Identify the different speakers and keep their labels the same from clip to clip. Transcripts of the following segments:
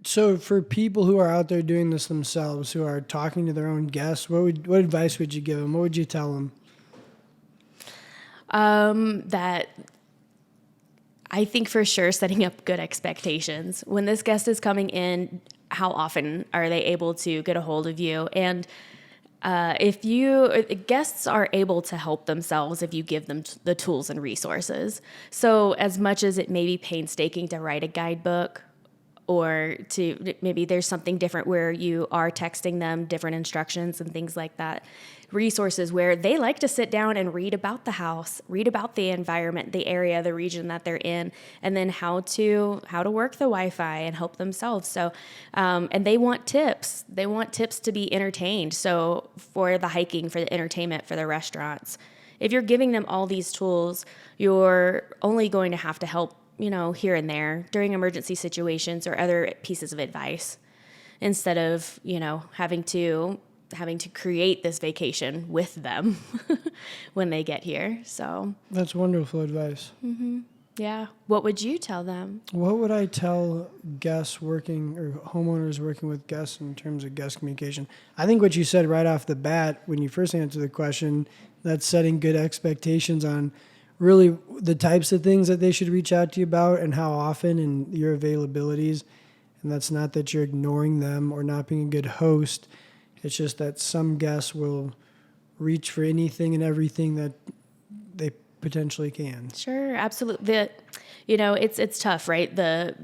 Speaker 1: So for people who are out there doing this themselves, who are talking to their own guests, what advice would you give them? What would you tell them?
Speaker 2: That I think for sure setting up good expectations. When this guest is coming in, how often are they able to get a hold of you? And if guests are able to help themselves if you give them the tools and resources. So as much as it may be painstaking to write a guidebook, or to maybe there's something different where you are texting them different instructions and things like that, resources where they like to sit down and read about the house, read about the environment, the area, the region that they're in, and then how to work the Wi-Fi and help themselves. So and they want tips to be entertained. So for the hiking, for the entertainment, for the restaurants, if you're giving them all these tools, you're only going to have to help, here and there during emergency situations or other pieces of advice, instead of, having to create this vacation with them when they get here. So
Speaker 1: That's wonderful advice.
Speaker 2: yeah. What would you tell them?
Speaker 1: What would I tell guests working or homeowners working with guests in terms of guest communication? I think what you said right off the bat when you first answered the question, that's setting good expectations on really the types of things that they should reach out to you about and how often and your availabilities. And that's not that you're ignoring them or not being a good host. It's just that some guests will reach for anything and everything that they potentially can.
Speaker 2: Sure, absolutely. It's tough, right? The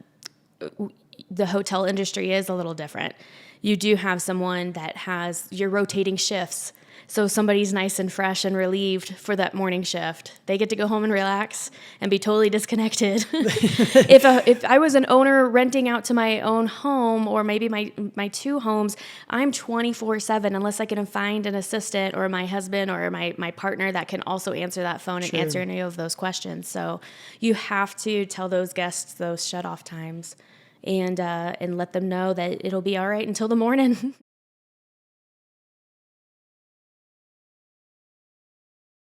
Speaker 2: hotel industry is a little different. You do have someone that has your rotating shifts. So somebody's nice and fresh and relieved for that morning shift. They get to go home and relax and be totally disconnected. If I was an owner renting out to my own home, or maybe my two homes, I'm 24/7 unless I can find an assistant or my husband or my partner that can also answer that phone and answer any of those questions. So you have to tell those guests those shut off times and let them know that it'll be all right until the morning.